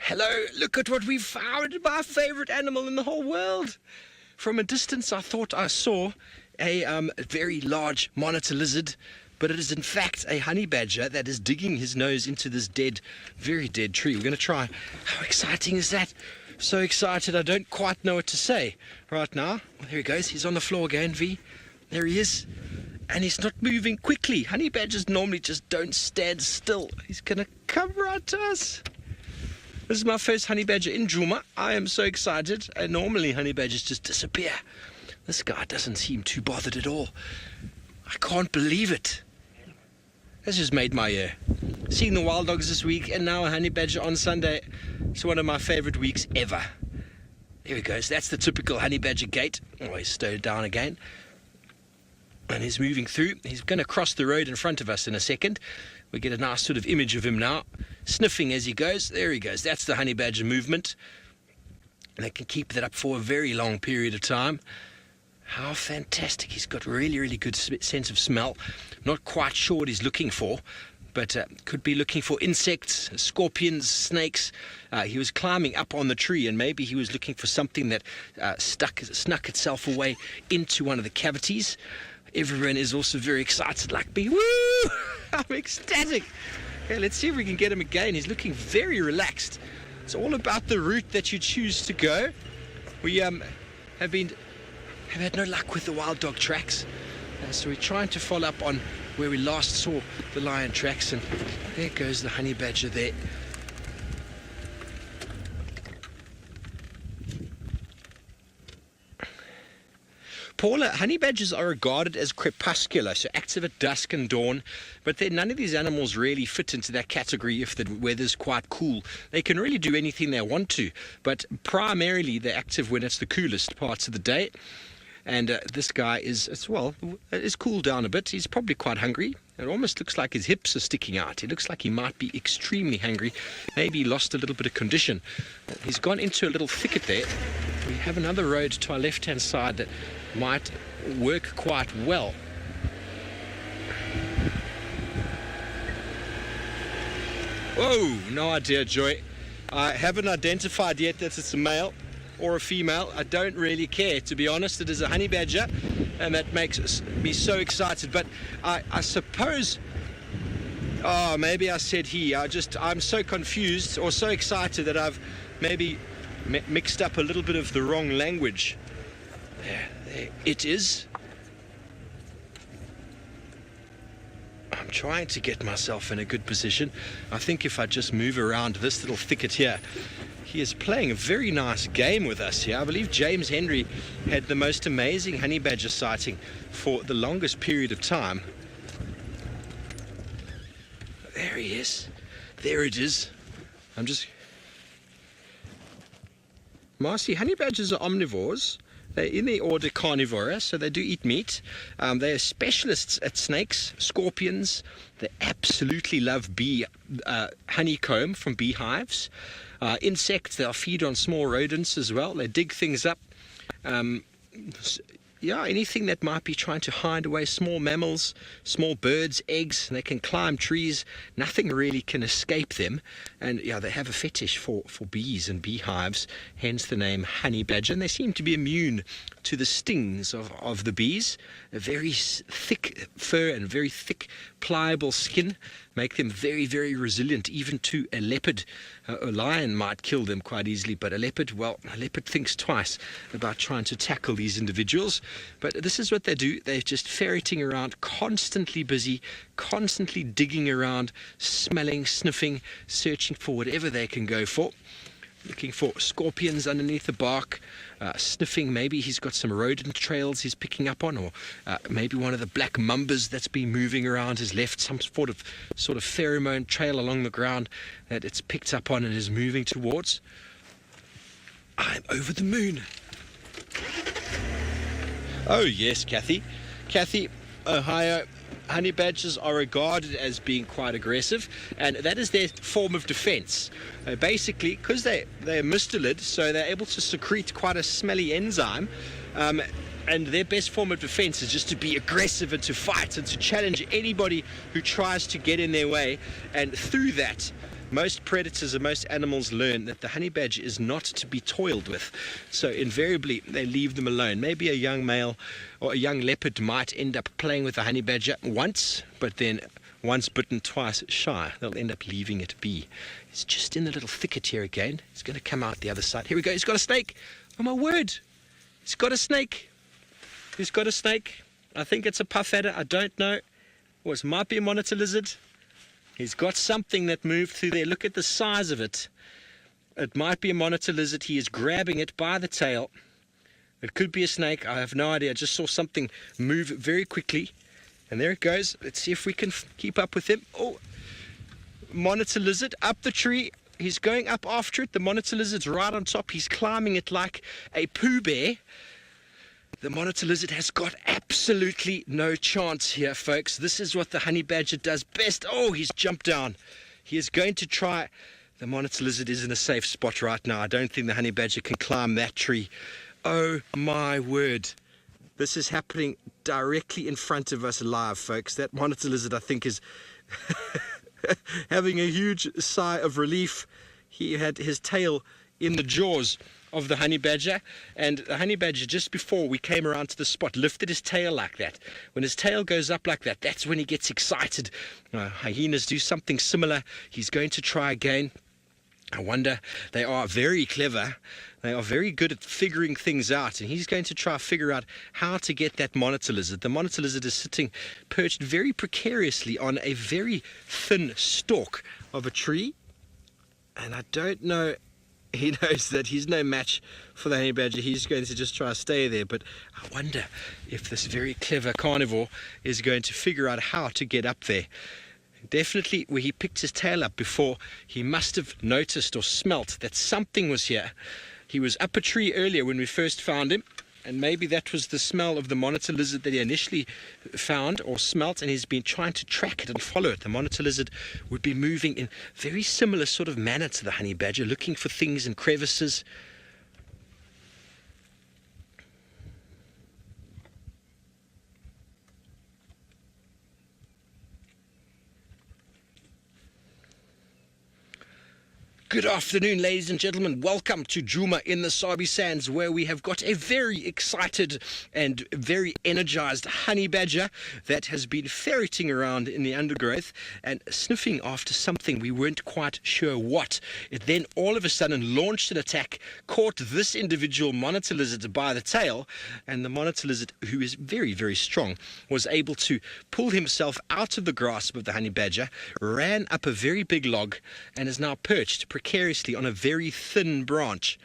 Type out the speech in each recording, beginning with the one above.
Hello, look at what we found, my favorite animal in the whole world. From a distance, I thought I saw a very large monitor lizard, but it is in fact a honey badger that is digging his nose into this very dead tree. We're going to try. How exciting is that? So excited, I don't quite know what to say right now. Well, there he goes. He's on the floor again, V. There he is. And he's not moving quickly. Honey badgers normally just don't stand still. He's going to come right to us. This is my first honey badger in Djuma. I am so excited. And normally honey badgers just disappear. This guy doesn't seem too bothered at all. I can't believe it. This just made my year. Seeing the wild dogs this week and now a honey badger on Sunday. It's one of my favorite weeks ever. There he goes. That's the typical honey badger gait. Oh, he's stowed down again. And he's moving through. He's going to cross the road in front of us in a second. We get a nice sort of image of him now, sniffing as he goes. There he goes. That's the honey badger movement. And they can keep that up for a very long period of time. How fantastic. He's got really, really good sense of smell. Not quite sure what he's looking for, but could be looking for insects, scorpions, snakes. He was climbing up on the tree, and maybe he was looking for something that snuck itself away into one of the cavities. Everyone is also very excited like me. Woo! I'm ecstatic. Okay, let's see if we can get him again. He's looking very relaxed. It's all about the route that you choose to go. We have had no luck with the wild dog tracks. So we're trying to follow up on where we last saw the lion tracks. And there goes the honey badger there. Paula, honey badgers are regarded as crepuscular, so active at dusk and dawn, but then none of these animals really fit into that category if the weather's quite cool. They can really do anything they want to, but primarily they're active when it's the coolest parts of the day. And this guy is cooled down a bit. He's probably quite hungry. It almost looks like his hips are sticking out. He looks like he might be extremely hungry. Maybe he lost a little bit of condition. He's gone into a little thicket there. We have another road to our left-hand side that might work quite well. Whoa, no idea, Joy. I haven't identified yet that it's a male or a female. I don't really care, to be honest. It is a honey badger, and that makes me so excited. But I suppose, maybe I said he. I'm so confused or so excited that I've maybe mixed up a little bit of the wrong language. There it is. I'm trying to get myself in a good position. I think if I just move around this little thicket here. He is playing a very nice game with us here. I believe James Henry had the most amazing honey badger sighting for the longest period of time. There he is. There it is. Marcy, honey badgers are omnivores. They're in the order Carnivora, so they do eat meat. They are specialists at snakes, scorpions. They absolutely love honeycomb from beehives. Insects, they'll feed on small rodents as well. They dig things up. Anything that might be trying to hide away small mammals, small birds, eggs. They can climb trees. Nothing really can escape them. And they have a fetish for bees and beehives, hence the name honey badger. And they seem to be immune to the stings of the bees. A very thick fur and very thick, pliable skin make them very, very resilient, even to a leopard. A lion might kill them quite easily, but a leopard thinks twice about trying to tackle these individuals. But this is what they do. They're just ferreting around, constantly busy, constantly digging around, smelling, sniffing, searching for whatever they can go for. Looking for scorpions underneath the bark, sniffing. Maybe he's got some rodent trails he's picking up on, or maybe one of the black mambas that's been moving around has left some sort of pheromone trail along the ground that it's picked up on and is moving towards. I'm over the moon. Oh yes, Kathy, Ohio. Honey badgers are regarded as being quite aggressive, and that is their form of defense. Basically, because they're mustelid, so they're able to secrete quite a smelly enzyme, and their best form of defense is just to be aggressive and to fight and to challenge anybody who tries to get in their way, and through that most predators and most animals learn that the honey badger is not to be toiled with. So invariably, they leave them alone. Maybe a young male or a young leopard might end up playing with the honey badger once, but then once bitten, twice shy. They'll end up leaving it be. He's just in the little thicket here again. He's going to come out the other side. Here we go. He's got a snake. Oh, my word. He's got a snake. He's got a snake. I think it's a puff adder. I don't know. Or it might be a monitor lizard. He's got something that moved through there. Look at the size of it. It might be a monitor lizard. He is grabbing it by the tail. It could be a snake. I have no idea. I just saw something move very quickly. And there it goes. Let's see if we can keep up with him. Oh, monitor lizard up the tree. He's going up after it. The monitor lizard's right on top. He's climbing it like a Pooh Bear. The monitor lizard has got absolutely no chance here, folks. This is what the honey badger does best. Oh, he's jumped down. He is going to try. The monitor lizard is in a safe spot right now. I don't think the honey badger can climb that tree. Oh, my word. This is happening directly in front of us live, folks. That monitor lizard, I think, is having a huge sigh of relief. He had his tail in the jaws of the honey badger, and the honey badger, just before we came around to the spot, lifted his tail like that. When his tail goes up like that, that's when he gets excited. Hyenas do something similar. He's going to try again. I wonder, they are very clever. They are very good at figuring things out, and he's going to try to figure out how to get that monitor lizard. The monitor lizard is sitting perched very precariously on a very thin stalk of a tree, and I don't know. He knows that he's no match for the honey badger. He's going to just try to stay there. But I wonder if this very clever carnivore is going to figure out how to get up there. Definitely, where he picked his tail up before, he must have noticed or smelt that something was here. He was up a tree earlier when we first found him, and maybe that was the smell of the monitor lizard that he initially found or smelt, and he's been trying to track it and follow it. The monitor lizard would be moving in very similar sort of manner to the honey badger, looking for things in crevices. Good afternoon, ladies and gentlemen. Welcome to Djuma in the Sabi Sands, where we have got a very excited and very energized honey badger that has been ferreting around in the undergrowth and sniffing after something. We weren't quite sure what. It then all of a sudden launched an attack, caught this individual monitor lizard by the tail, and the monitor lizard, who is very, very strong, was able to pull himself out of the grasp of the honey badger, ran up a very big log, and is now perched precariously on a very thin branch.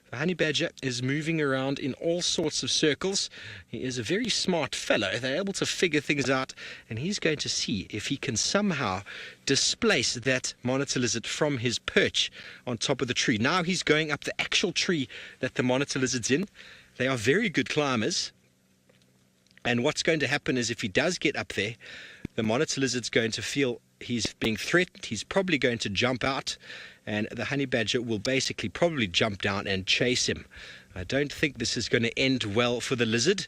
The honey badger is moving around in all sorts of circles. He is a very smart fellow. They're able to figure things out, and he's going to see if he can somehow displace that monitor lizard from his perch on top of the tree. Now he's going up the actual tree that the monitor lizard's in. They are very good climbers, and what's going to happen is if he does get up there, the monitor lizard's going to feel he's being threatened. He's probably going to jump out, and the honey badger will basically probably jump down and chase him. I don't think this is going to end well for the lizard.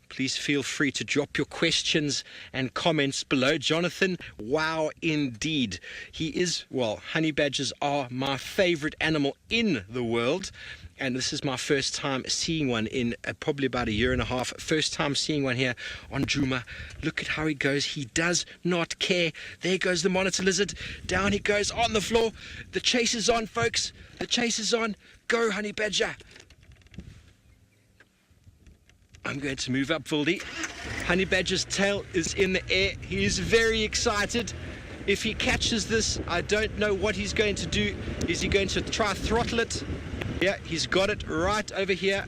Please feel free to drop your questions and comments below. Jonathan, wow, indeed. He is, well, honey badgers are my favorite animal in the world. And this is my first time seeing one in probably about a year and a half. First time seeing one here on Djuma. Look at how he goes. He does not care. There goes the monitor lizard. Down he goes on the floor. The chase is on, folks. The chase is on. Go, honey badger. I'm going to move up, Vildy. Honey badger's tail is in the air. He is very excited. If he catches this, I don't know what he's going to do. Is he going to try throttle it? Yeah, he's got it right over here.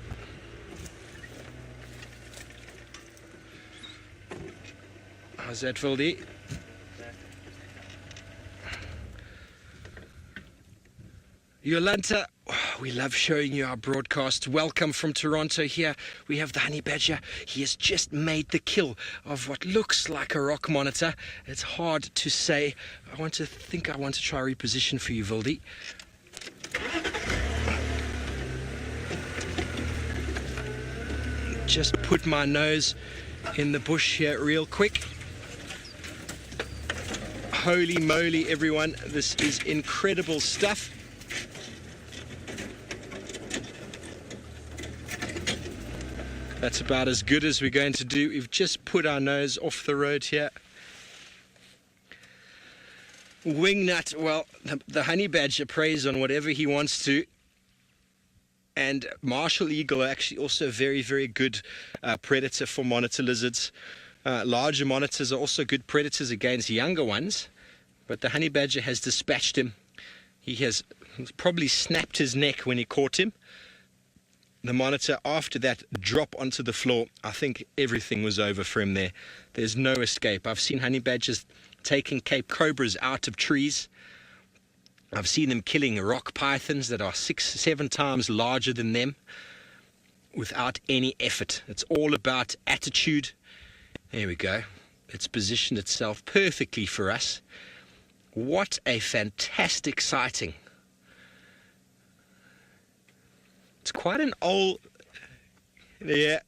How's that, Vildy? Yolanta, we love showing you our broadcast. Welcome from Toronto here. We have the honey badger. He has just made the kill of what looks like a rock monitor. It's hard to say. I want to try reposition for you, Vildy. Just put my nose in the bush here real quick. Holy moly, everyone. This is incredible stuff. That's about as good as we're going to do. We've just put our nose off the road here. Wingnut, well, the Honeybadger preys on whatever he wants to. And martial eagle are actually also a very, very good predator for monitor lizards. Larger monitors are also good predators against younger ones. But the Honeybadger has dispatched him. He has probably snapped his neck when he caught him. The monitor, after that drop onto the floor, I think everything was over for him there. There's no escape. I've seen Honeybadgers taking Cape Cobras out of trees. I've seen them killing rock pythons that are 6-7 times larger than them without any effort. It's all about attitude. There we go. It's positioned itself perfectly for us. What a fantastic sighting. It's quite an old... Yeah,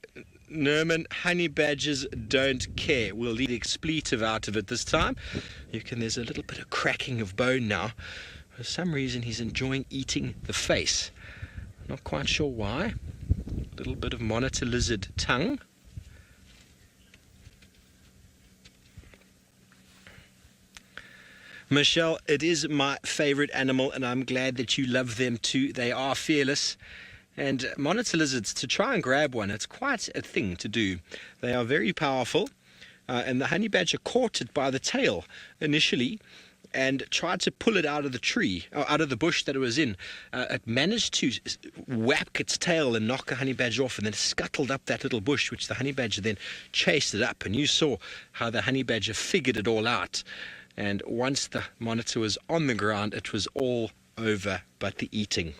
Nerman, Honeybadgers don't care. We'll leave the expletive out of it this time. There's a little bit of cracking of bone now. For some reason he's enjoying eating the face. Not quite sure why. A little bit of monitor lizard tongue. Michelle, it is my favorite animal, and I'm glad that you love them too. They are fearless. And monitor lizards, to try and grab one, it's quite a thing to do. They are very powerful, and the Honeybadger caught it by the tail initially and tried to pull it out of the tree, or out of the bush that it was in. It managed to whack its tail and knock the Honeybadger off, and then scuttled up that little bush, which the Honeybadger then chased it up. And you saw how the Honeybadger figured it all out. And once the monitor was on the ground, it was all over but the eating.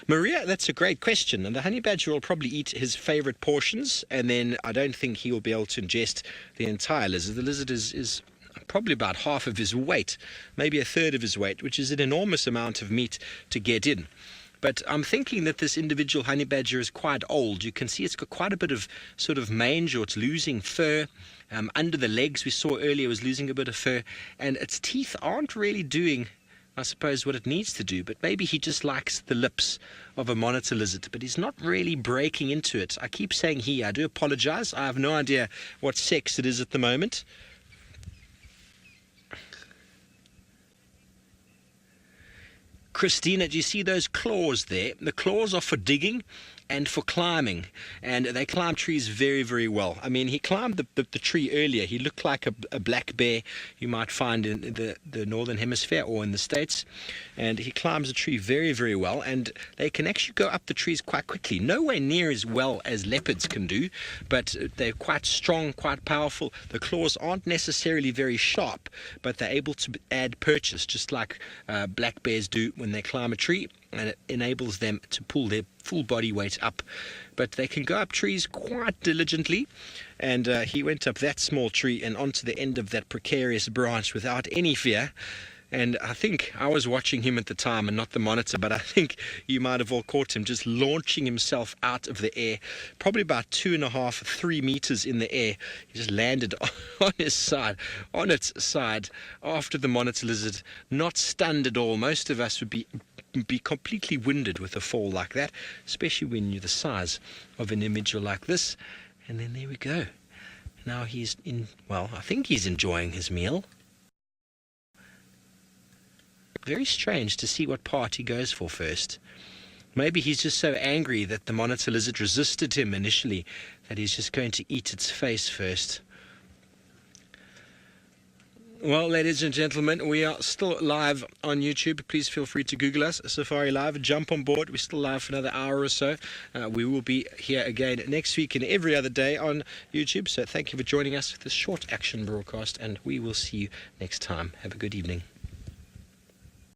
Maria, that's a great question. And the Honeybadger will probably eat his favorite portions, and then I don't think he will be able to ingest the entire lizard. The lizard is probably about half of his weight, maybe a third of his weight, which is an enormous amount of meat to get in. But I'm thinking that this individual Honeybadger is quite old. You can see it's got quite a bit of sort of mange, or it's losing fur. Under the legs we saw earlier was losing a bit of fur, and its teeth aren't really doing, I suppose, what it needs to do. But maybe he just likes the lips of a monitor lizard, but he's not really breaking into it. I keep saying he. I do apologize. I have no idea what sex it is at the moment. Christina, do you see those claws there? The claws are for digging and for climbing, and they climb trees very, very well. I mean, he climbed the tree earlier. He looked like a black bear you might find in the northern hemisphere or in the States, and he climbs the tree very, very well, and they can actually go up the trees quite quickly. Nowhere near as well as leopards can do, but they're quite strong, quite powerful. The claws aren't necessarily very sharp, but they're able to add purchase, just like black bears do when they climb a tree, and it enables them to pull their full body weight up. But they can go up trees quite diligently, and he went up that small tree and onto the end of that precarious branch without any fear. And I think I was watching him at the time and not the monitor, but I think you might have all caught him just launching himself out of the air, probably about 2.5-3 meters in the air. He just landed on its side after the monitor lizard, not stunned at all. Most of us would be completely winded with a fall like that, especially when you're the size of an individual like this. And then there we go. Now he's I think he's enjoying his meal. Very strange to see what part he goes for first. Maybe he's just so angry that the monitor lizard resisted him initially that he's just going to eat its face first. Well, ladies and gentlemen, we are still live on YouTube. Please feel free to Google us, Safari Live. Jump on board. We're still live for another hour or so. We will be here again next week and every other day on YouTube. So thank you for joining us for this short action broadcast, and we will see you next time. Have a good evening.